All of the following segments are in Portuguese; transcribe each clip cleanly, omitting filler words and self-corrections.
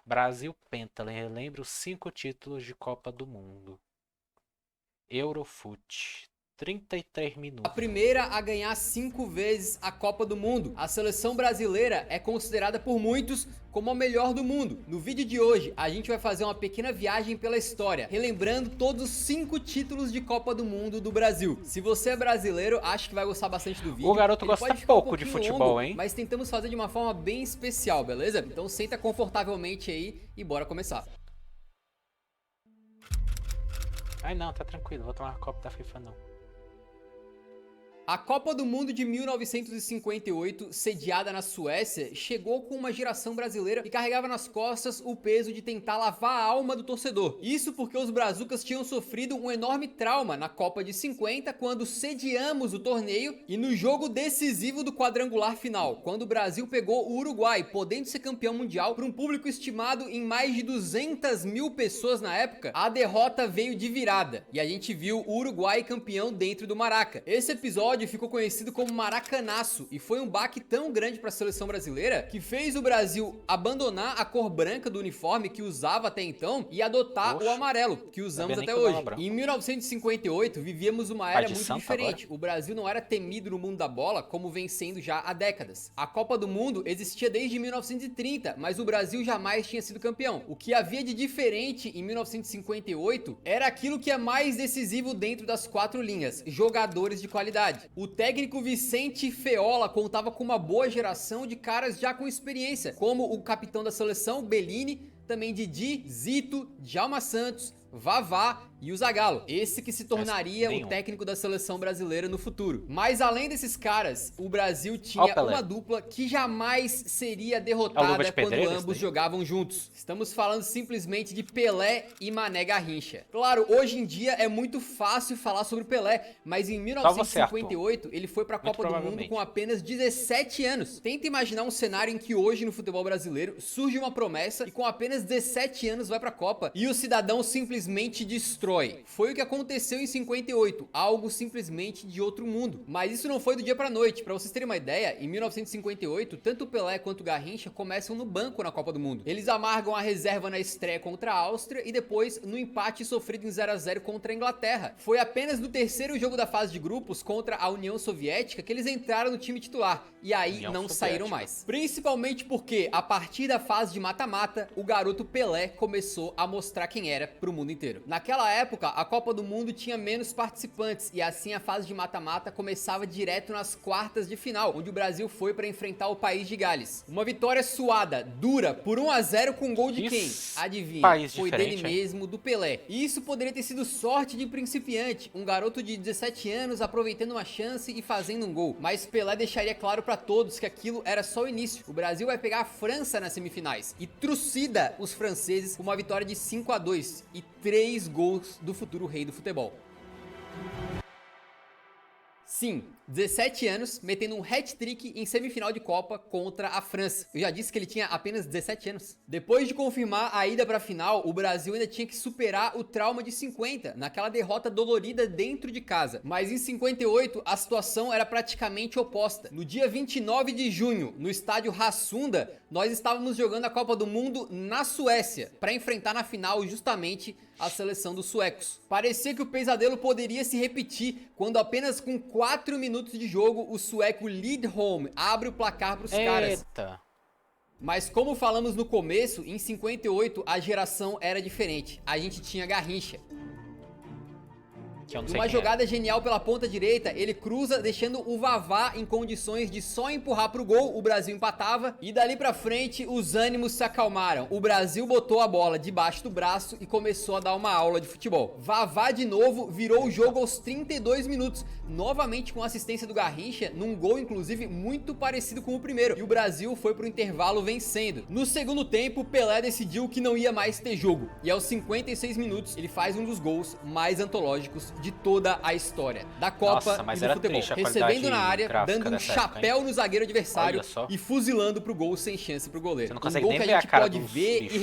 Brasil Penta, relembra os 5 títulos de Copa do Mundo. Eurofute, 33 A minutos. primeira a ganhar 5 vezes a Copa do Mundo. A seleção brasileira é considerada por muitos como a melhor do mundo. No vídeo de hoje, a gente vai fazer uma pequena viagem pela história, relembrando todos os 5 títulos de Copa do Mundo do Brasil. Se você é brasileiro, acho que vai gostar bastante do vídeo. O garoto Ele gosta pode ficar pouco de pouquinho futebol, longo, hein? mas tentamos fazer de uma forma bem especial, beleza? Então senta confortavelmente aí e bora começar. Ai não, tá tranquilo, vou tomar uma Copa da FIFA não. A Copa do Mundo de 1958, sediada na Suécia, chegou com uma geração brasileira que carregava nas costas o peso de tentar lavar a alma do torcedor. Isso porque os brazucas tinham sofrido um enorme trauma na Copa de 50, quando sediamos o torneio, e no jogo decisivo do quadrangular final, quando o Brasil pegou o Uruguai, podendo ser campeão mundial, para um público estimado em mais de 200 mil pessoas na época. A derrota veio de virada, e a gente viu o Uruguai campeão dentro do Maraca. Esse episódio ficou conhecido como Maracanaço e foi um baque tão grande para a seleção brasileira que fez o Brasil abandonar a cor branca do uniforme que usava até então e adotar o amarelo que usamos até hoje. Em 1958 vivíamos uma era muito diferente. O Brasil não era temido no mundo da bola como vem sendo já há décadas. A Copa do Mundo existia desde 1930, mas o Brasil jamais tinha sido campeão. O que havia de diferente em 1958 era aquilo que é mais decisivo dentro das 4 linhas: jogadores de qualidade. O técnico Vicente Feola contava com uma boa geração de caras já com experiência, como o capitão da seleção, Bellini, também Didi, Zito, Djalma Santos, Vavá e o Zagallo, esse que se tornaria o técnico da seleção brasileira no futuro. Mas além desses caras, o Brasil tinha uma dupla que jamais seria derrotada quando ambos jogavam juntos. Estamos falando simplesmente de Pelé e Mané Garrincha. Claro, hoje em dia é muito fácil falar sobre Pelé, mas em 1958 ele foi para a Copa do Mundo com apenas 17 anos. Tenta imaginar um cenário em que hoje no futebol brasileiro surge uma promessa e com apenas 17 anos vai para a Copa e o cidadão simplesmente destrói. Foi o que aconteceu em 58, algo simplesmente de outro mundo. Mas isso não foi do dia pra noite. Pra vocês terem uma ideia, em 1958, tanto o Pelé quanto o Garrincha começam no banco na Copa do Mundo. Eles amargam a reserva na estreia contra a Áustria e depois no empate sofrido em 0 a 0 contra a Inglaterra. Foi apenas no terceiro jogo da fase de grupos contra a União Soviética que eles entraram no time titular e aí não saíram mais. Principalmente porque a partir da fase de mata-mata, o garoto Pelé começou a mostrar quem era pro mundo inteiro. Naquela época, a Copa do Mundo tinha menos participantes e assim a fase de mata-mata começava direto nas quartas de final, onde o Brasil foi para enfrentar o País de Gales. Uma vitória suada, dura, por 1 a 0 com gol de quem? Adivinha? Foi dele mesmo, do Pelé. E isso poderia ter sido sorte de principiante, um garoto de 17 anos aproveitando uma chance e fazendo um gol. Mas Pelé deixaria claro para todos que aquilo era só o início. O Brasil vai pegar a França nas semifinais e trucida os franceses com uma vitória de 5 a 2 e 3 gols do futuro rei do futebol. Sim, 17 anos, metendo um hat-trick em semifinal de Copa contra a França. Eu já disse que ele tinha apenas 17 anos. Depois de confirmar a ida para a final, o Brasil ainda tinha que superar o trauma de 50, naquela derrota dolorida dentro de casa. Mas em 58, a situação era praticamente oposta. No dia 29 de junho, no estádio Hassunda, nós estávamos jogando a Copa do Mundo na Suécia, para enfrentar na final justamente a seleção dos suecos. Parecia que o pesadelo poderia se repetir quando apenas com 4 minutos de jogo o sueco Lidholm abre o placar para os caras. Mas como falamos no começo, em 58 a geração era diferente. A gente tinha Garrincha. Uma jogada genial pela ponta direita, ele cruza deixando o Vavá em condições de só empurrar pro gol, o Brasil empatava e dali pra frente os ânimos se acalmaram. O Brasil botou a bola debaixo do braço e começou a dar uma aula de futebol. Vavá de novo virou o jogo aos 32 minutos, novamente com assistência do Garrincha, num gol inclusive muito parecido com o primeiro, e o Brasil foi pro intervalo vencendo. No segundo tempo, Pelé decidiu que não ia mais ter jogo, e aos 56 minutos ele faz um dos gols mais antológicos de toda a história da Copa Nossa, mas e do era futebol, triste a recebendo qualidade na área, gráfica dando um dessa época, chapéu no zagueiro adversário Olha só. e fuzilando pro gol sem chance pro goleiro. Você não Um consegue gol nem que a ver a gente cara pode dos ver bichos.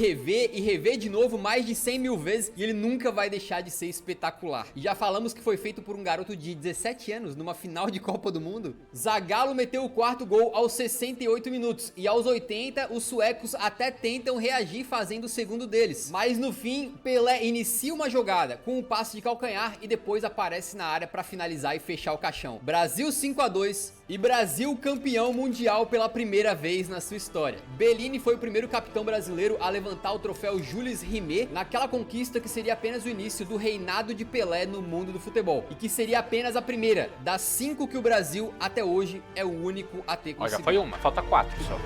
e rever de novo mais de 100 mil vezes e ele nunca vai deixar de ser espetacular. E já falamos que foi feito por um garoto de 17 anos numa final de Copa do Mundo. Zagallo meteu o quarto gol aos 68 minutos e aos 80 os suecos até tentam reagir fazendo o segundo deles. Mas no fim, Pelé inicia uma jogada com um passe de calcanhar e depois aparece na área para finalizar e fechar o caixão. Brasil 5-2 e Brasil campeão mundial pela primeira vez na sua história. Bellini foi o primeiro capitão brasileiro a levantar o troféu Jules Rimet naquela conquista que seria apenas o início do reinado de Pelé no mundo do futebol e que seria apenas a primeira das 5 que o Brasil até hoje é o único a ter Ó, conseguido. já foi uma, falta 4 só.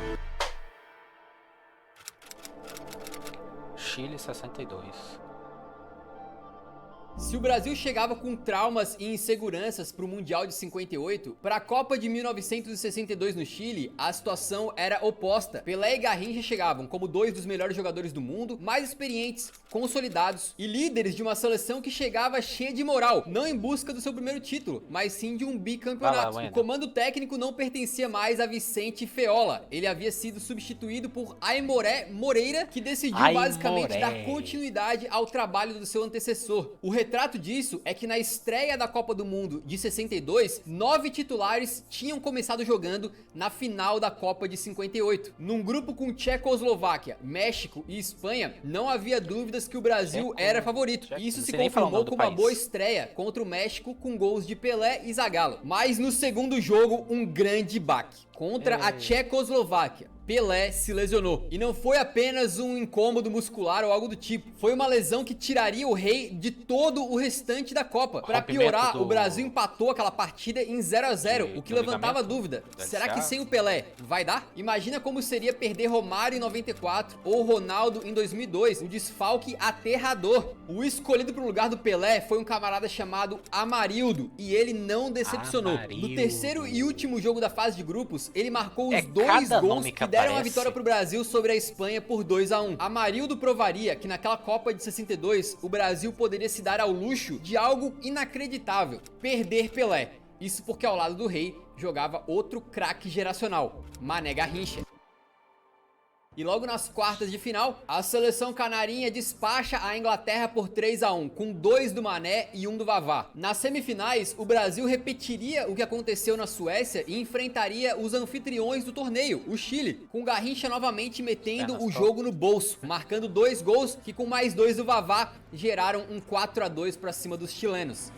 Chile 62. Se o Brasil chegava com traumas e inseguranças para o Mundial de 58, para a Copa de 1962 no Chile, a situação era oposta. Pelé e Garrincha chegavam como dois dos melhores jogadores do mundo, mais experientes, consolidados e líderes de uma seleção que chegava cheia de moral, não em busca do seu primeiro título, mas sim de um bicampeonato. O comando técnico não pertencia mais a Vicente Feola, ele havia sido substituído por Aimoré Moreira, que decidiu basicamente dar continuidade ao trabalho do seu antecessor. O retrato disso é que na estreia da Copa do Mundo de 62, 9 titulares tinham começado jogando na final da Copa de 58. Num grupo com Tchecoslováquia, México e Espanha, não havia dúvidas que o Brasil era favorito. E isso se confirmou com uma boa estreia contra o México com gols de Pelé e Zagallo. Mas no segundo jogo, um grande baque. Contra a Tchecoslováquia, Pelé se lesionou. E não foi apenas um incômodo muscular ou algo do tipo. Foi uma lesão que tiraria o rei de todo o restante da Copa. Para piorar, o Brasil empatou aquela partida em 0-0, o que levantava dúvida. Será que sem o Pelé vai dar? Imagina como seria perder Romário em 94 ou Ronaldo em 2002. Um desfalque aterrador. O escolhido para o lugar do Pelé foi um camarada chamado Amarildo e ele não decepcionou. No terceiro e último jogo da fase de grupos, ele marcou os 2 gols que deram a vitória pro Brasil sobre a Espanha por 2-1. Amarildo provaria que naquela Copa de 62, o Brasil poderia se dar ao luxo de algo inacreditável, perder Pelé. Isso porque ao lado do rei jogava outro craque geracional, Mané Garrincha. E logo nas quartas de final, a seleção canarinha despacha a Inglaterra por 3-1, com 2 do Mané e 1 do Vavá. Nas semifinais, o Brasil repetiria o que aconteceu na Suécia e enfrentaria os anfitriões do torneio, o Chile, com Garrincha novamente metendo o jogo no bolso, marcando 2 gols que com mais 2 do Vavá geraram um 4-2 para cima dos chilenos.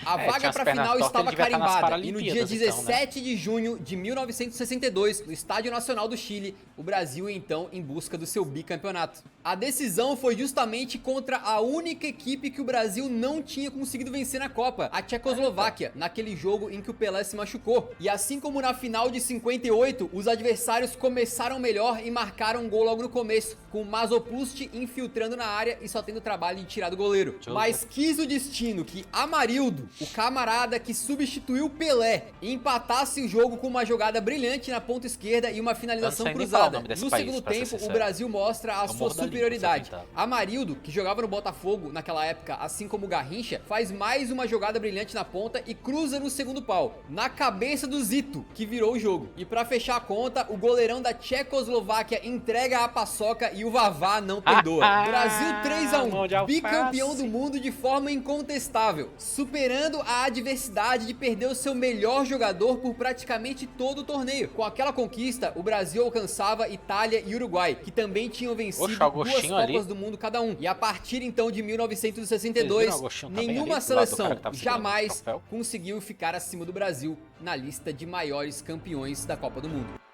A vaga para a final estava carimbada e no dia 17 de junho de 1962, no Estádio Nacional do Chile, o Brasil então em busca do seu bicampeonato. A decisão foi justamente contra a única equipe que o Brasil não tinha conseguido vencer na Copa, a Tchecoslováquia, naquele jogo em que o Pelé se machucou. E assim como na final de 58, os adversários começaram melhor e marcaram um gol logo no começo, com o Masopust infiltrando na área e só tendo o trabalho de tirar do goleiro. Mas quis o destino que Amarildo, o camarada que substituiu Pelé, empatasse o jogo com uma jogada brilhante na ponta esquerda e uma finalização cruzada. No segundo tempo, o Brasil mostra a sua superioridade. Amarildo, que jogava no Botafogo naquela época, assim como o Garrincha, faz mais uma jogada brilhante na ponta e cruza no segundo pau, na cabeça do Zito, que virou o jogo. E pra fechar a conta, o goleirão da Tchecoslováquia entrega a paçoca e o Vavá não perdoa. Brasil 3-1, bicampeão do mundo de forma incontestável, superando a adversidade de perder o seu melhor jogador por praticamente todo o torneio. Com aquela conquista, o Brasil alcançava Itália e Uruguai, que também tinham vencido 2 Copas do Mundo cada um. E a partir então de 1962, nenhuma seleção jamais conseguiu ficar acima do Brasil na lista de maiores campeões da Copa do Mundo.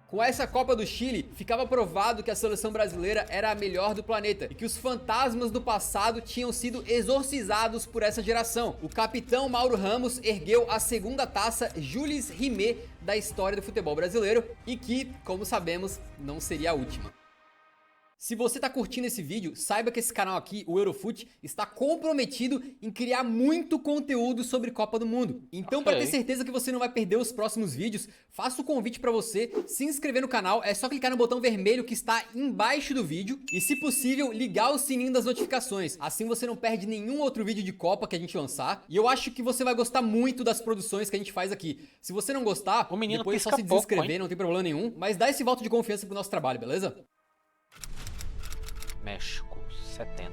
Com essa Copa do Chile, ficava provado que a seleção brasileira era a melhor do planeta e que os fantasmas do passado tinham sido exorcizados por essa geração. O capitão Mauro Ramos ergueu a segunda taça Jules Rimet da história do futebol brasileiro e que, como sabemos, não seria a última. Se você tá curtindo esse vídeo, saiba que esse canal aqui, o Eurofut, está comprometido em criar muito conteúdo sobre Copa do Mundo. Então, para ter certeza que você não vai perder os próximos vídeos, faço o convite para você se inscrever no canal. É só clicar no botão vermelho que está embaixo do vídeo e, se possível, ligar o sininho das notificações. Assim você não perde nenhum outro vídeo de Copa que a gente lançar. E eu acho que você vai gostar muito das produções que a gente faz aqui. Se você não gostar, depois é só se desinscrever, não tem problema nenhum. Mas dá esse voto de confiança pro nosso trabalho, beleza? México, 70.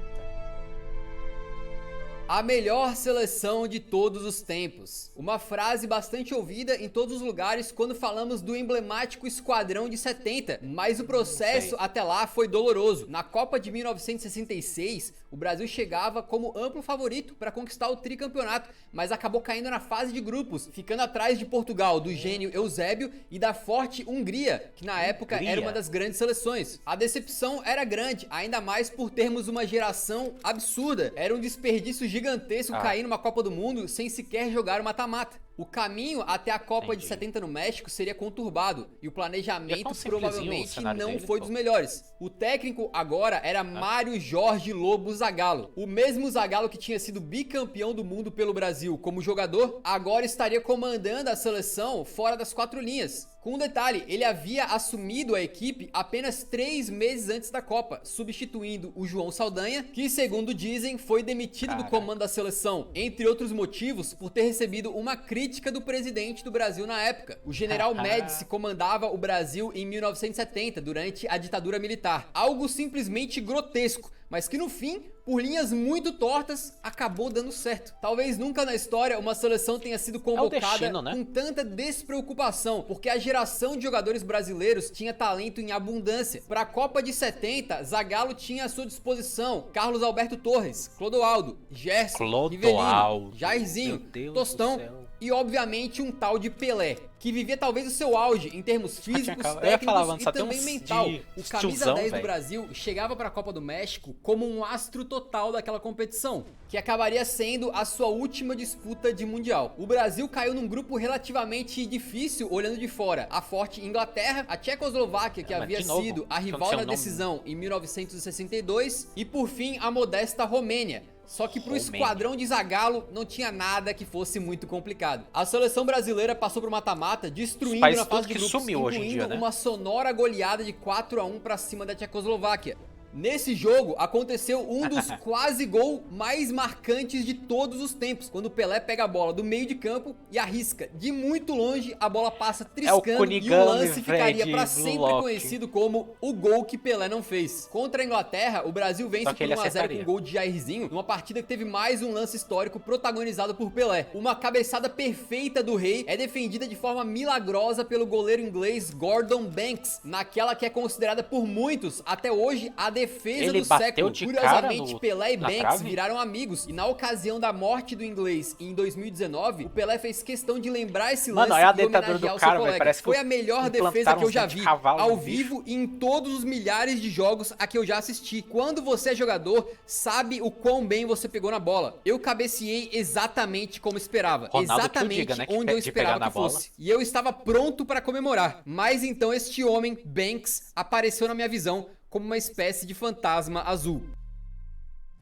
A melhor seleção de todos os tempos. Uma frase bastante ouvida em todos os lugares quando falamos do emblemático Esquadrão de 70, mas o processo até lá foi doloroso. Na Copa de 1966, o Brasil chegava como amplo favorito para conquistar o tricampeonato, mas acabou caindo na fase de grupos, ficando atrás de Portugal, do gênio Eusébio, e da forte Hungria, que na época era uma das grandes seleções. A decepção era grande, ainda mais por termos uma geração absurda. Era um desperdício gigantesco cair numa Copa do Mundo sem sequer jogar o mata-mata. O caminho até a Copa de 70 no México seria conturbado e o planejamento provavelmente não foi dos melhores. O técnico agora era Mário Jorge Lobo Zagallo. O mesmo Zagallo que tinha sido bicampeão do mundo pelo Brasil como jogador, agora estaria comandando a seleção fora das quatro linhas. Com um detalhe, ele havia assumido a equipe apenas 3 meses antes da Copa, substituindo o João Saldanha, que, segundo dizem, foi demitido do comando da seleção, entre outros motivos, por ter recebido uma crítica do presidente do Brasil na época. O general Médici comandava o Brasil em 1970, durante a ditadura militar. Algo simplesmente grotesco, mas que no fim, por linhas muito tortas, acabou dando certo. Talvez nunca na história uma seleção tenha sido convocada com tanta despreocupação, porque a geração de jogadores brasileiros tinha talento em abundância. Para a Copa de 70, Zagallo tinha à sua disposição Carlos Alberto Torres, Clodoaldo, Gerson, Rivelino, Jairzinho, Tostão e obviamente um tal de Pelé, que vivia talvez o seu auge em termos físicos, técnicos e também mental. O camisa 10 do Brasil chegava para a Copa do México como um astro total daquela competição, que acabaria sendo a sua última disputa de mundial. O Brasil caiu num grupo relativamente difícil olhando de fora. A forte Inglaterra, a Tchecoslováquia, que havia sido a rival na decisão em 1962, e por fim a modesta Romênia. Só que pro esquadrão de Zagallo não tinha nada que fosse muito complicado. A seleção brasileira passou pro mata-mata, destruindo na fase de grupos, incluindo uma sonora goleada de 4-1 pra cima da Tchecoslováquia. Nesse jogo, aconteceu um dos quase gol mais marcantes de todos os tempos, quando o Pelé pega a bola do meio de campo e arrisca de muito longe, a bola passa triscando e o lance ficaria para sempre conhecido como o gol que Pelé não fez. Contra a Inglaterra, o Brasil vence por 1-0 com um gol de Jairzinho, numa partida que teve mais um lance histórico protagonizado por Pelé. Uma cabeçada perfeita do rei é defendida de forma milagrosa pelo goleiro inglês Gordon Banks, naquela que é considerada por muitos, até hoje, a defesa do século. Curiosamente, Pelé e Banks viraram amigos, e na ocasião da morte do inglês em 2019, o Pelé fez questão de lembrar esse lance e homenagear o seu colega. Foi a melhor defesa que eu já vi, ao vivo e em todos os milhares de jogos a que eu já assisti. Quando você é jogador, sabe o quão bem você pegou na bola. Eu cabeceei exatamente como esperava, exatamente onde eu esperava que fosse. E eu estava pronto para comemorar. Mas então este homem, Banks, apareceu na minha visão como uma espécie de fantasma azul.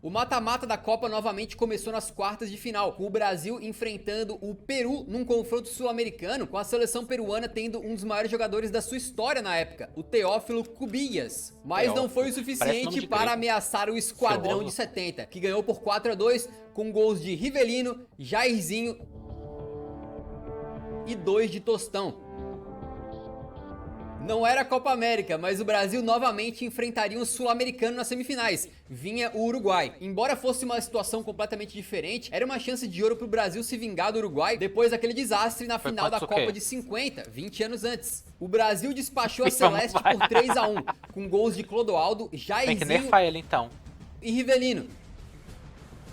O mata-mata da Copa novamente começou nas quartas de final, com o Brasil enfrentando o Peru num confronto sul-americano, com a seleção peruana tendo um dos maiores jogadores da sua história na época, o Teófilo Cubillas. Mas não foi o suficiente para ameaçar o esquadrão de 70, que ganhou por 4-2, com gols de Rivelino, Jairzinho e 2 de Tostão. Não era a Copa América, mas o Brasil novamente enfrentaria um sul-americano nas semifinais. Vinha o Uruguai. Embora fosse uma situação completamente diferente, era uma chance de ouro pro Brasil se vingar do Uruguai depois daquele desastre na final da Copa de 50, 20 anos antes. O Brasil despachou a Celeste por 3-1, com gols de Clodoaldo, Jairzinho e Rivelino.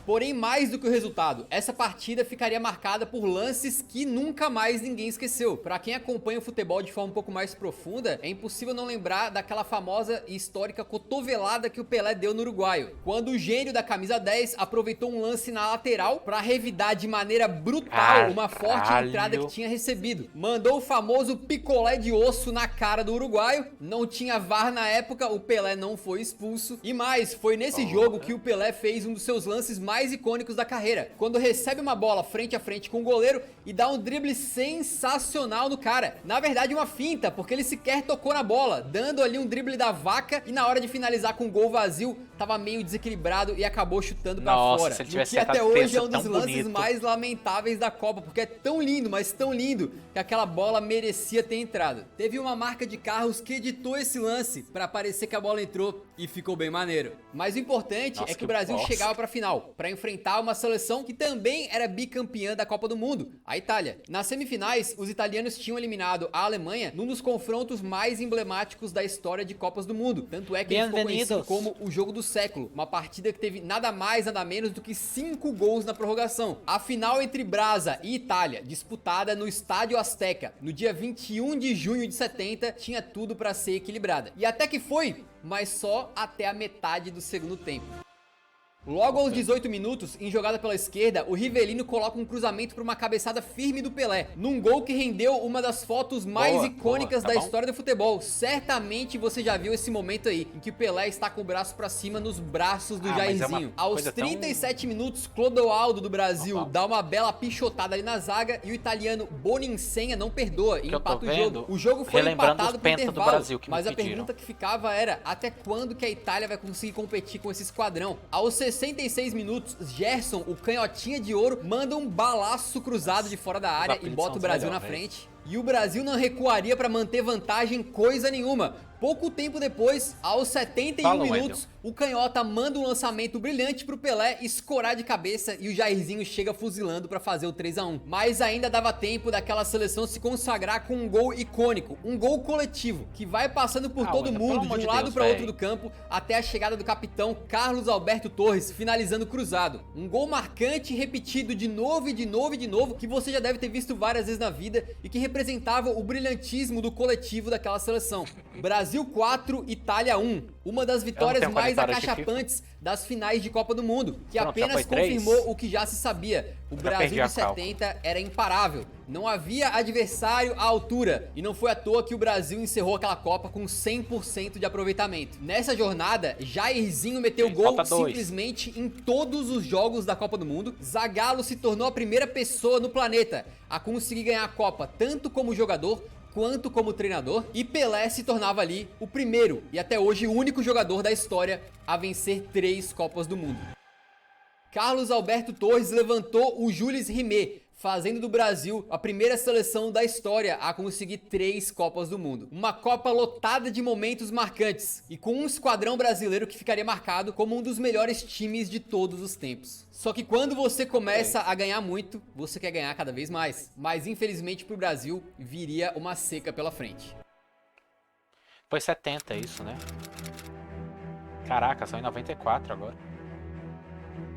Porém, mais do que o resultado, essa partida ficaria marcada por lances que nunca mais ninguém esqueceu. Pra quem acompanha o futebol de forma um pouco mais profunda, é impossível não lembrar daquela famosa e histórica cotovelada que o Pelé deu no uruguaio, quando o gênio da camisa 10 aproveitou um lance na lateral pra revidar de maneira brutal uma forte entrada que tinha recebido. Mandou o famoso picolé de osso na cara do uruguaio, não tinha VAR na época, o Pelé não foi expulso. E mais, foi nesse jogo que o Pelé fez um dos seus lances mais icônicos da carreira, quando recebe uma bola frente a frente com o goleiro e dá um drible sensacional no cara. Na verdade, uma finta, porque ele sequer tocou na bola, dando ali um drible da vaca, e na hora de finalizar com um gol vazio, tava meio desequilibrado e acabou chutando pra fora. Se ele tivesse que até hoje é um dos lances bonito. mais lamentáveis da Copa, porque é tão lindo, mas tão lindo, que aquela bola merecia ter entrado. Teve uma marca de carros que editou esse lance pra parecer que a bola entrou e ficou bem maneiro. Mas o importante é que o Brasil chegava pra final, pra enfrentar uma seleção que também era bicampeã da Copa do Mundo, a Itália. Nas semifinais, os italianos tinham eliminado a Alemanha num dos confrontos mais emblemáticos da história de Copas do Mundo. Tanto é que ele ficou conhecido como o jogo do século, uma partida que teve nada mais, nada menos do que 5 gols na prorrogação. A final entre Brasa e Itália, disputada no Estádio Azteca, no dia 21 de junho de 70, tinha tudo pra ser equilibrada. E até que foi, mas só até a metade do segundo tempo. Logo aos 18 minutos, em jogada pela esquerda, o Rivelino coloca um cruzamento para uma cabeçada firme do Pelé, num gol que rendeu uma das fotos mais icônicas da história do futebol. Certamente você já viu esse momento aí, em que o Pelé está com o braço para cima nos braços do Jairzinho. Aos 37 minutos, Clodoaldo do Brasil dá uma bela pichotada ali na zaga e o italiano Boninsenha não perdoa e empata o jogo. O jogo foi empatado por intervalo, mas a pergunta que ficava era, até quando que a Itália vai conseguir competir com esse esquadrão? Aos 66 minutos, Gerson, o canhotinha de ouro, manda um balaço cruzado de fora da área e bota o Brasil na frente. E o Brasil não recuaria para manter vantagem coisa nenhuma. Pouco tempo depois, aos 71 minutos, o canhota manda um lançamento brilhante pro Pelé escorar de cabeça e o Jairzinho chega fuzilando para fazer o 3-1. Mas ainda dava tempo daquela seleção se consagrar com um gol icônico, um gol coletivo, que vai passando por todo mundo, de um lado para outro do campo, até a chegada do capitão Carlos Alberto Torres, finalizando cruzado. Um gol marcante, repetido de novo e de novo e de novo, que você já deve ter visto várias vezes na vida e que representava o brilhantismo do coletivo daquela seleção. Brasil 4, Itália 1. Uma das vitórias mais acachapantes das finais de Copa do Mundo, que apenas confirmou o que já se sabia. O Brasil de 70 era imparável. Não havia adversário à altura. E não foi à toa que o Brasil encerrou aquela Copa com 100% de aproveitamento. Nessa jornada, Jairzinho meteu gol simplesmente em todos os jogos da Copa do Mundo. Zagallo se tornou a primeira pessoa no planeta a conseguir ganhar a Copa, tanto como jogador quanto como treinador, e Pelé se tornava ali o primeiro e até hoje o único jogador da história a vencer 3 Copas do Mundo. Carlos Alberto Torres levantou o Jules Rimet, fazendo do Brasil a primeira seleção da história a conseguir 3 Copas do Mundo. Uma Copa lotada de momentos marcantes e com um esquadrão brasileiro que ficaria marcado como um dos melhores times de todos os tempos. Só que quando você começa a ganhar muito, você quer ganhar cada vez mais. Mas infelizmente pro Brasil viria uma seca pela frente. Foi 70 isso, né? Caraca, são em 94 agora.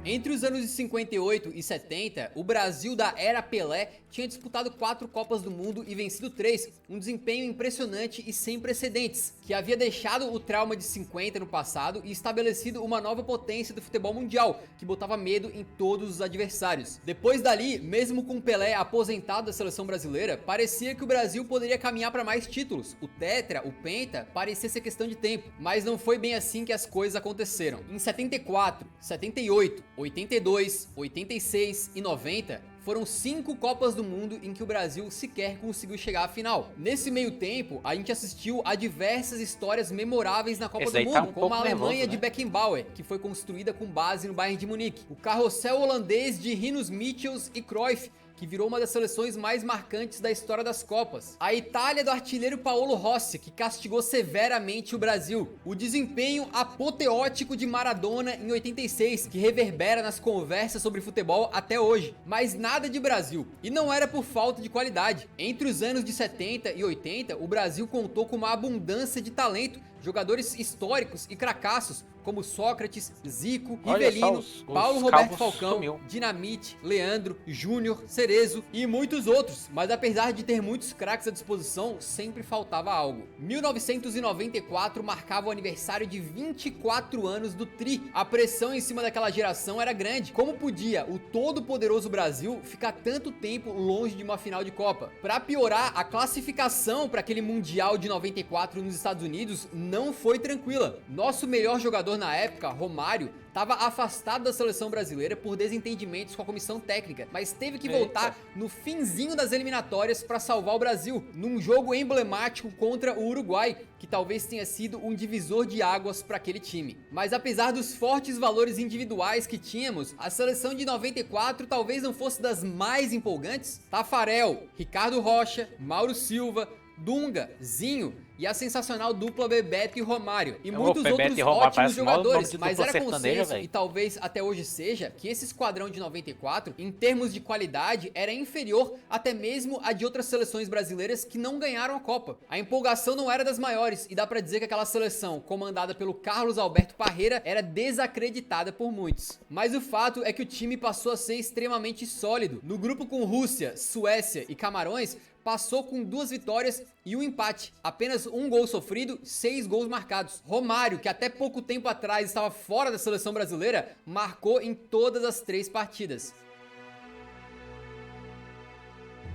Entre os anos de 58 e 70, o Brasil da era Pelé tinha disputado 4 Copas do Mundo e vencido 3, um desempenho impressionante e sem precedentes, que havia deixado o trauma de 50 no passado e estabelecido uma nova potência do futebol mundial, que botava medo em todos os adversários. Depois dali, mesmo com Pelé aposentado da seleção brasileira, parecia que o Brasil poderia caminhar para mais títulos. O Tetra, o Penta, parecia ser questão de tempo, mas não foi bem assim que as coisas aconteceram. Em 74, 78, 82, 86 e 90, foram 5 Copas do Mundo em que o Brasil sequer conseguiu chegar à final. Nesse meio tempo, a gente assistiu a diversas histórias memoráveis na Copa do Mundo, como a Alemanha de Beckenbauer, que foi construída com base no Bayern de Munique, o carrossel holandês de Rinus Michels e Cruyff, que virou uma das seleções mais marcantes da história das Copas. A Itália do artilheiro Paolo Rossi, que castigou severamente o Brasil. O desempenho apoteótico de Maradona em 86, que reverbera nas conversas sobre futebol até hoje. Mas nada de Brasil. E não era por falta de qualidade. Entre os anos de 70 e 80, o Brasil contou com uma abundância de talento, jogadores históricos e cracassos como Sócrates, Zico, Olha Rivelino, só, Paulo os Roberto calvos Falcão, sumiu. Dinamite, Leandro, Júnior, Cerezo e muitos outros, mas apesar de ter muitos craques à disposição, sempre faltava algo. 1994 marcava o aniversário de 24 anos do Tri. A pressão em cima daquela geração era grande. Como podia o todo-poderoso Brasil ficar tanto tempo longe de uma final de Copa? Para piorar, a classificação para aquele Mundial de 94 nos Estados Unidos não foi tranquila. Nosso melhor jogador na época, Romário, estava afastado da seleção brasileira por desentendimentos com a comissão técnica, mas teve que voltar no finzinho das eliminatórias para salvar o Brasil, num jogo emblemático contra o Uruguai, que talvez tenha sido um divisor de águas para aquele time. Mas apesar dos fortes valores individuais que tínhamos, a seleção de 94 talvez não fosse das mais empolgantes. Tafarel, Ricardo Rocha, Mauro Silva, Dunga, Zinho e a sensacional dupla Bebeto e Romário. E muitos outros ótimos jogadores, mas era consenso, e talvez até hoje seja, que esse esquadrão de 94, em termos de qualidade, era inferior até mesmo a de outras seleções brasileiras que não ganharam a Copa. A empolgação não era das maiores, e dá pra dizer que aquela seleção, comandada pelo Carlos Alberto Parreira, era desacreditada por muitos. Mas o fato é que o time passou a ser extremamente sólido. No grupo com Rússia, Suécia e Camarões, passou com 2 vitórias e um empate. Apenas um gol sofrido, 6 gols marcados. Romário, que até pouco tempo atrás estava fora da seleção brasileira, marcou em todas as 3 partidas.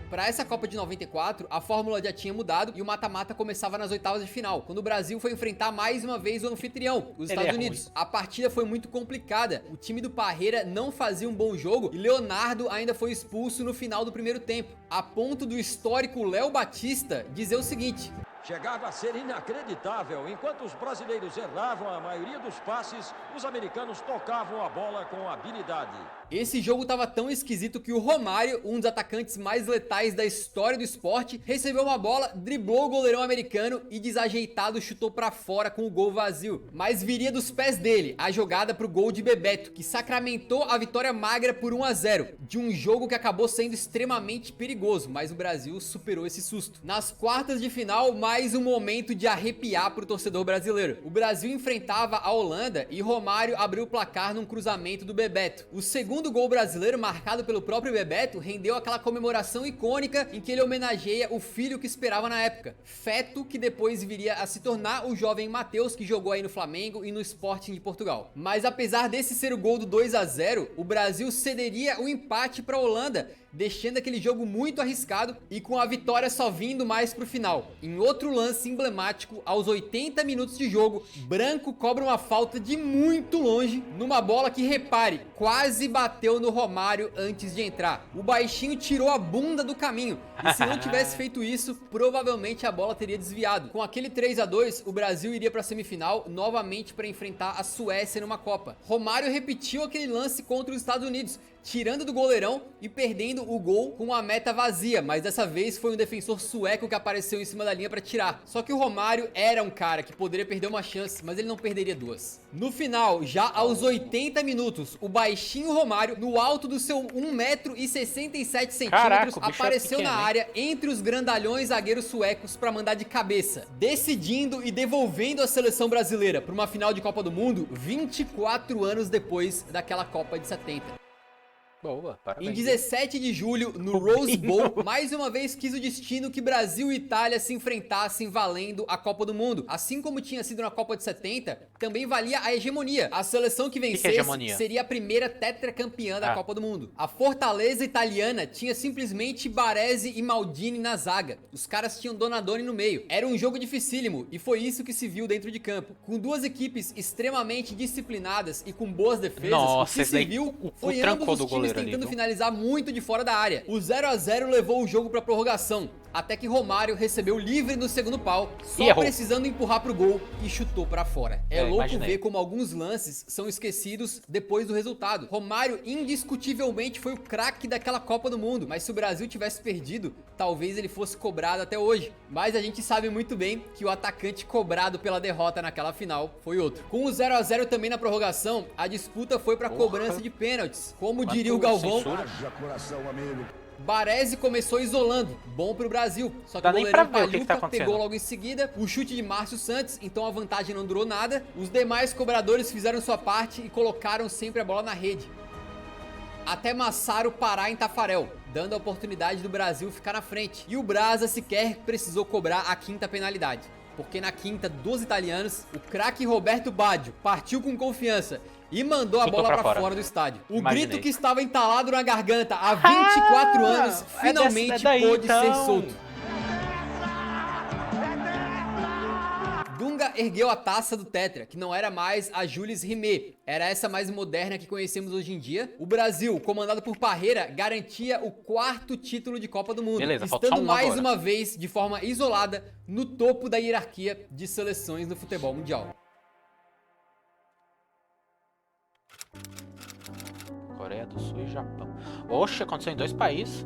Para essa Copa de 94, a fórmula já tinha mudado e o mata-mata começava nas oitavas de final, quando o Brasil foi enfrentar mais uma vez o anfitrião, os Estados Unidos. A partida foi muito complicada, o time do Parreira não fazia um bom jogo e Leonardo ainda foi expulso no final do primeiro tempo, a ponto do histórico Léo Batista dizer o seguinte: chegava a ser inacreditável. Enquanto os brasileiros erravam a maioria dos passes, os americanos tocavam a bola com habilidade. Esse jogo tava tão esquisito que o Romário, um dos atacantes mais letais da história do esporte, recebeu uma bola, driblou o goleirão americano e desajeitado chutou pra fora com o gol vazio. Mas viria dos pés dele a jogada pro gol de Bebeto, que sacramentou a vitória magra por 1-0, de um jogo que acabou sendo extremamente perigoso, mas o Brasil superou esse susto. Nas quartas de final, mais um momento de arrepiar pro torcedor brasileiro. O Brasil enfrentava a Holanda e Romário abriu o placar num cruzamento do Bebeto. O segundo gol brasileiro, marcado pelo próprio Bebeto, rendeu aquela comemoração icônica em que ele homenageia o filho que esperava na época, feto que depois viria a se tornar o jovem Matheus, que jogou aí no Flamengo e no Sporting de Portugal. Mas apesar desse ser o gol do 2-0, o Brasil cederia o empate para a Holanda, deixando aquele jogo muito arriscado e com a vitória só vindo mais pro final. Em outro lance emblemático, aos 80 minutos de jogo, Branco cobra uma falta de muito longe, numa bola que, repare, quase bateu no Romário antes de entrar. O baixinho tirou a bunda do caminho, e se não tivesse feito isso, provavelmente a bola teria desviado. Com aquele 3-2, o Brasil iria pra semifinal novamente para enfrentar a Suécia numa Copa. Romário repetiu aquele lance contra os Estados Unidos, tirando do goleirão e perdendo o gol com a meta vazia, mas dessa vez foi um defensor sueco que apareceu em cima da linha para tirar. Só que o Romário era um cara que poderia perder uma chance, mas ele não perderia 2. No final, já aos 80 minutos, o baixinho Romário, no alto do seu 1,67 m, apareceu na área entre os grandalhões zagueiros suecos para mandar de cabeça, decidindo e devolvendo a seleção brasileira para uma final de Copa do Mundo 24 anos depois daquela Copa de 70. Boa, parabéns. Em 17 de julho, no Rose Bowl, mais uma vez quis o destino que Brasil e Itália se enfrentassem valendo a Copa do Mundo. Assim como tinha sido na Copa de 70, também valia a hegemonia. A seleção que vencesse seria a primeira tetracampeã da Copa do Mundo. A fortaleza italiana tinha simplesmente Baresi e Maldini na zaga. Os caras tinham Donadoni no meio. Era um jogo dificílimo e foi isso que se viu dentro de campo. Com duas equipes extremamente disciplinadas e com boas defesas, o que se viu foi ambos os times tentando finalizar muito de fora da área. O 0-0 levou o jogo pra prorrogação, até que Romário recebeu livre no segundo pau, só precisando empurrar pro gol e chutou pra fora. É louco ver como alguns lances são esquecidos depois do resultado. Romário indiscutivelmente foi o craque daquela Copa do Mundo, mas se o Brasil tivesse perdido, talvez ele fosse cobrado até hoje. Mas a gente sabe muito bem que o atacante cobrado pela derrota naquela final foi outro. Com o 0-0 também na prorrogação, a disputa foi pra cobrança de pênaltis. Como diria o Galvão, Baresi começou isolando, bom pro Brasil, só que Dá o nem goleirão pra ver o que tá Paluca acontecendo. pegou logo em seguida o chute de Márcio Santos, então a vantagem não durou nada. Os demais cobradores fizeram sua parte e colocaram sempre a bola na rede, até Massaro parar em Tafarel, dando a oportunidade do Brasil ficar na frente. E o Brasa sequer precisou cobrar a quinta penalidade, porque na quinta dos italianos, o craque Roberto Baggio partiu com confiança e mandou a Chutou bola pra pra fora. fora do estádio. O Imaginei. grito que estava entalado na garganta há 24 anos finalmente é daí, pôde ser então. solto. Dunga ergueu a taça do Tetra, que não era mais a Jules Rimet, era essa mais moderna que conhecemos hoje em dia. O Brasil, comandado por Parreira, garantia o 4º título de Copa do Mundo, Beleza, falta só estando um mais agora. uma vez, de forma isolada, no topo da hierarquia de seleções no futebol mundial. Coreia do Sul e Japão. Oxe, aconteceu em 2 países.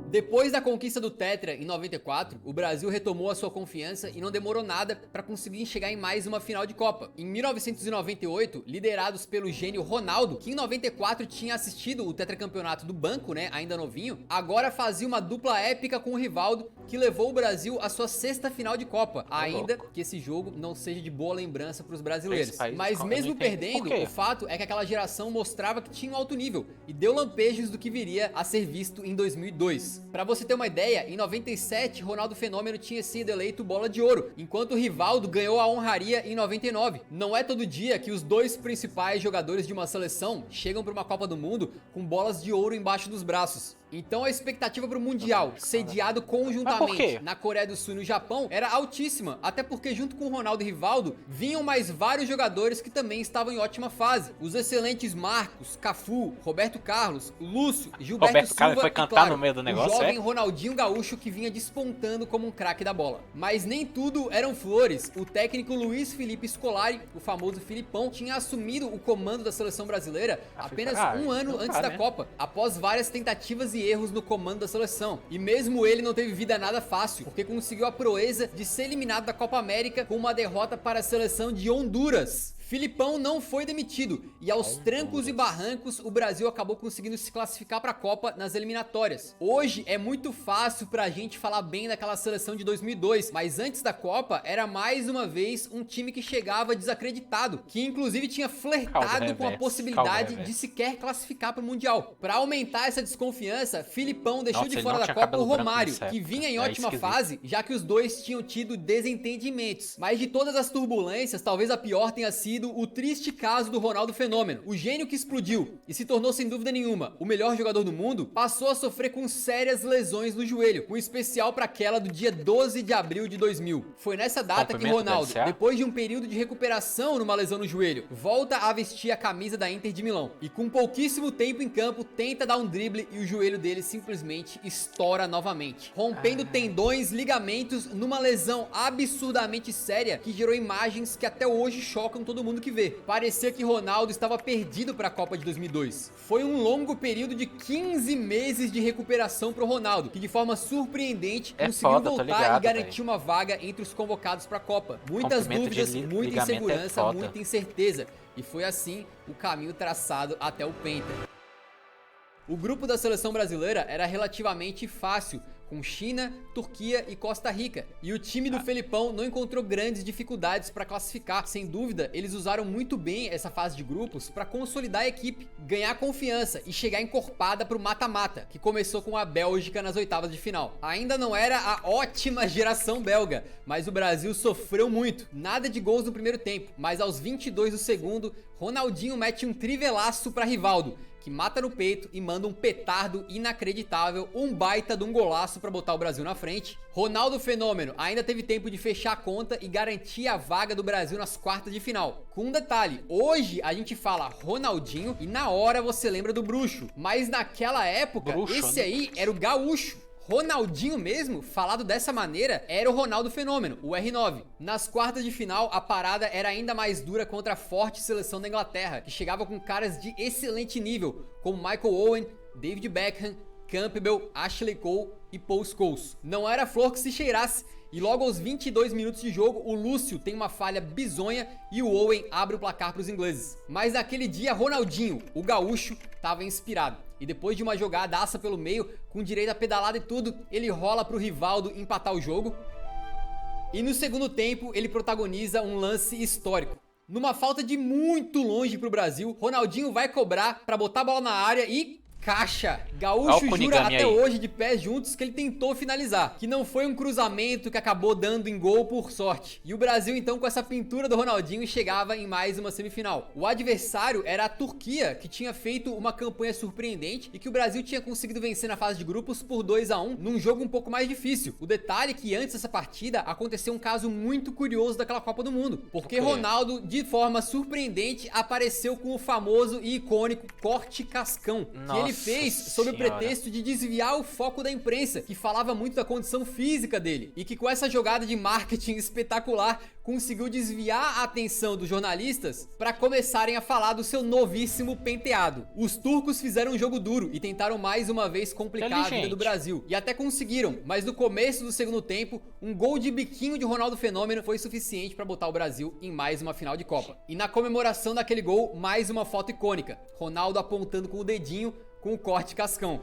Depois da conquista do Tetra em 94, o Brasil retomou a sua confiança e não demorou nada para conseguir chegar em mais uma final de Copa. Em 1998, liderados pelo gênio Ronaldo, que em 94 tinha assistido o tetracampeonato do banco, né, ainda novinho, agora fazia uma dupla épica com o Rivaldo, que levou o Brasil à sua 6ª final de Copa, ainda que esse jogo não seja de boa lembrança para os brasileiros. Esse país, Mas eu mesmo não entendo. perdendo, Por quê? o fato é que aquela geração mostrava que tinha um alto nível e deu lampejos do que viria a ser visto em 2002. Pra você ter uma ideia, em 97, Ronaldo Fenômeno tinha sido eleito Bola de Ouro, enquanto o Rivaldo ganhou a honraria em 99. Não é todo dia que os dois principais jogadores de uma seleção chegam para uma Copa do Mundo com bolas de ouro embaixo dos braços. Então a expectativa para o Mundial, sediado Mas por conjuntamente quê? na Coreia do Sul e no Japão, era altíssima, até porque junto com Ronaldo e Rivaldo, vinham mais vários jogadores que também estavam em ótima fase. Os excelentes Marcos, Cafu, Roberto Carlos, Lúcio, Gilberto Roberto Silva Carlos foi e, cantar claro, no meio do negócio, o jovem é? Ronaldinho Gaúcho, que vinha despontando como um craque da bola. Mas nem tudo eram flores. O técnico Luiz Felipe Scolari, o famoso Filipão, tinha assumido o comando da seleção brasileira apenas um ano antes da Copa, após várias tentativas e erros no comando da seleção. E mesmo ele não teve vida nada fácil, porque conseguiu a proeza de ser eliminado da Copa América com uma derrota para a seleção de Honduras. Filipão não foi demitido e aos trancos e barrancos o Brasil acabou conseguindo se classificar para a Copa nas eliminatórias. Hoje é muito fácil pra gente falar bem daquela seleção de 2002, mas antes da Copa era mais uma vez um time que chegava desacreditado, que inclusive tinha flertado com a possibilidade de sequer classificar para o Mundial. Para aumentar essa desconfiança, Filipão deixou de fora da Copa o Romário, que vinha em ótima fase, já que os dois tinham tido desentendimentos. Mas de todas as turbulências, talvez a pior tenha sido o triste caso do Ronaldo Fenômeno. O gênio que explodiu e se tornou sem dúvida nenhuma o melhor jogador do mundo, passou a sofrer com sérias lesões no joelho, com especial para aquela do dia 12 de abril de 2000. Foi nessa data que Ronaldo, depois de um período de recuperação numa lesão no joelho, volta a vestir a camisa da Inter de Milão e com pouquíssimo tempo em campo tenta dar um drible e o joelho dele simplesmente estoura novamente, rompendo tendões, ligamentos numa lesão absurdamente séria que gerou imagens que até hoje chocam todo mundo que vê. Parecia que Ronaldo estava perdido para a Copa de 2002. Foi um longo período de 15 meses de recuperação para o Ronaldo, que de forma surpreendente conseguiu voltar e garantir uma vaga entre os convocados para a Copa. Muitas dúvidas, muita insegurança, muita incerteza. E foi assim o caminho traçado até o Penta. O grupo da seleção brasileira era relativamente fácil, com China, Turquia e Costa Rica. E o time do Felipão não encontrou grandes dificuldades para classificar. Sem dúvida, eles usaram muito bem essa fase de grupos para consolidar a equipe, ganhar confiança e chegar encorpada para o mata-mata, que começou com a Bélgica nas oitavas de final. Ainda não era a ótima geração belga, mas o Brasil sofreu muito. Nada de gols no primeiro tempo, mas aos 22 do segundo, Ronaldinho mete um trivelaço para Rivaldo, que mata no peito e manda um petardo inacreditável, um baita de um golaço para botar o Brasil na frente. Ronaldo Fenômeno ainda teve tempo de fechar a conta e garantir a vaga do Brasil nas quartas de final. Com um detalhe, hoje a gente fala Ronaldinho e na hora você lembra do Bruxo, mas naquela época esse aí era o Gaúcho. Ronaldinho mesmo, falado dessa maneira, era o Ronaldo Fenômeno, o R9. Nas quartas de final, a parada era ainda mais dura contra a forte seleção da Inglaterra, que chegava com caras de excelente nível, como Michael Owen, David Beckham, Campbell, Ashley Cole e Paul Scholes. Não era flor que se cheirasse, e logo aos 22 minutos de jogo, o Lúcio tem uma falha bizonha e o Owen abre o placar para os ingleses. Mas naquele dia, Ronaldinho, o gaúcho, estava inspirado. E depois de uma jogadaça pelo meio, com direito a pedalada e tudo, ele rola pro Rivaldo empatar o jogo. E no segundo tempo, ele protagoniza um lance histórico. Numa falta de muito longe pro Brasil, Ronaldinho vai cobrar pra botar a bola na área e... caixa! Gaúcho jura até hoje de pés juntos que ele tentou finalizar, que não foi um cruzamento que acabou dando em gol por sorte. E o Brasil então com essa pintura do Ronaldinho chegava em mais uma semifinal. O adversário era a Turquia, que tinha feito uma campanha surpreendente e que o Brasil tinha conseguido vencer na fase de grupos por 2-1 num jogo um pouco mais difícil. O detalhe é que antes dessa partida aconteceu um caso muito curioso daquela Copa do Mundo, porque Ronaldo de forma surpreendente apareceu com o famoso e icônico corte cascão, que ele fez sob o pretexto de desviar o foco da imprensa, que falava muito da condição física dele, e que com essa jogada de marketing espetacular conseguiu desviar a atenção dos jornalistas para começarem a falar do seu novíssimo penteado. Os turcos fizeram um jogo duro e tentaram mais uma vez complicar a vida do Brasil, e até conseguiram, mas no começo do segundo tempo, um gol de biquinho de Ronaldo Fenômeno foi suficiente para botar o Brasil em mais uma final de Copa. E na comemoração daquele gol, mais uma foto icônica, Ronaldo apontando com o dedinho com o corte cascão.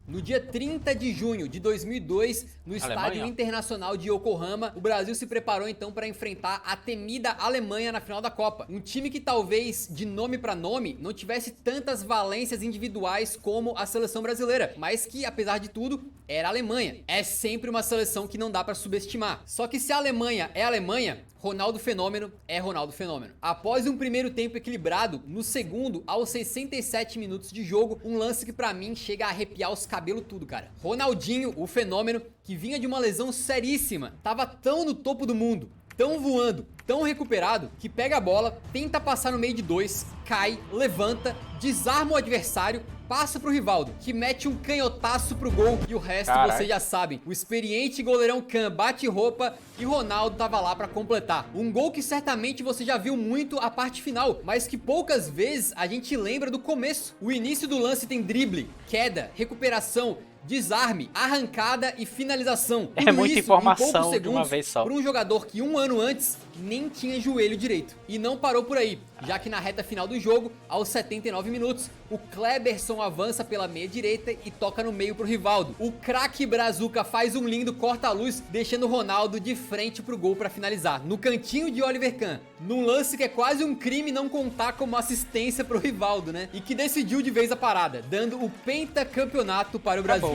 No dia 30 de junho de 2002, no Estádio Internacional de Yokohama, o Brasil se preparou então para enfrentar a temida Alemanha na final da Copa. Um time que talvez, de nome para nome, não tivesse tantas valências individuais como a seleção brasileira, mas que, apesar de tudo, era a Alemanha. É sempre uma seleção que não dá para subestimar. Só que se a Alemanha é a Alemanha, Ronaldo Fenômeno é Ronaldo Fenômeno. Após um primeiro tempo equilibrado, no segundo, aos 67 minutos de jogo, um lance que pra mim chega a arrepiar os cabelos tudo, cara. Ronaldinho, o Fenômeno, que vinha de uma lesão seríssima, tava tão no topo do mundo, tão voando, tão recuperado, que pega a bola, tenta passar no meio de dois, cai, levanta, desarma o adversário, passa pro Rivaldo, que mete um canhotaço pro gol, e o resto vocês já sabem. O experiente goleirão Kahn bate roupa e Ronaldo tava lá pra completar. Um gol que certamente você já viu muito a parte final, mas que poucas vezes a gente lembra do começo. O início do lance tem drible, queda, recuperação, desarme, arrancada e finalização. É muita informação de uma vez só. Para um jogador que um ano antes nem tinha joelho direito. E não parou por aí, já que na reta final do jogo, aos 79 minutos, o Kleberson avança pela meia direita e toca no meio pro Rivaldo. O craque Brazuca faz um lindo corta-luz, deixando o Ronaldo de frente pro gol para finalizar, no cantinho de Oliver Kahn, num lance que é quase um crime não contar como assistência pro Rivaldo, né? E que decidiu de vez a parada, dando o pentacampeonato para o Brasil.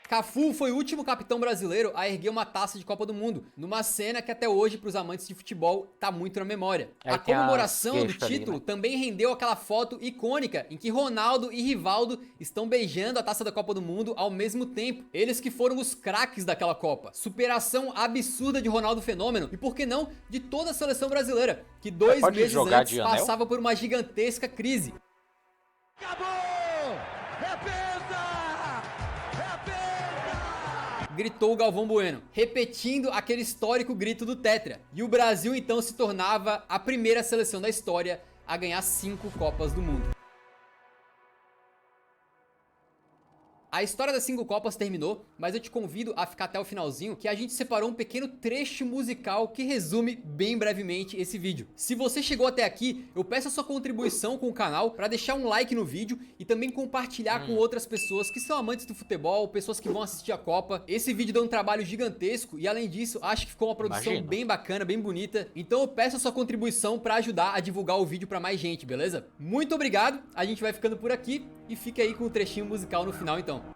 Cafu foi o último capitão brasileiro a erguer uma taça de Copa do Mundo, numa cena que até hoje, para os amantes de futebol, tá muito na memória. A comemoração do título também rendeu aquela foto icônica em que Ronaldo e Rivaldo estão beijando a taça da Copa do Mundo ao mesmo tempo. Eles que foram os craques daquela Copa. Superação absurda de Ronaldo Fenômeno e, por que não, de toda a seleção brasileira, que 2 meses antes passava por uma gigantesca crise. Acabou! É penta! Gritou o Galvão Bueno, repetindo aquele histórico grito do Tetra. E o Brasil então se tornava a primeira seleção da história a ganhar 5 Copas do Mundo. A história das 5 Copas terminou, mas eu te convido a ficar até o finalzinho, que a gente separou um pequeno trecho musical que resume bem brevemente esse vídeo. Se você chegou até aqui, eu peço a sua contribuição com o canal para deixar um like no vídeo e também compartilhar com outras pessoas que são amantes do futebol, pessoas que vão assistir a Copa. Esse vídeo deu um trabalho gigantesco e, além disso, acho que ficou uma produção bem bacana, bem bonita. Então eu peço a sua contribuição para ajudar a divulgar o vídeo para mais gente, beleza? Muito obrigado, a gente vai ficando por aqui e fica aí com o trechinho musical no final então.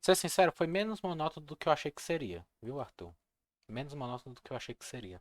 Ser sincero, foi menos monótono do que eu achei que seria, viu, Arthur? Menos monótono do que eu achei que seria.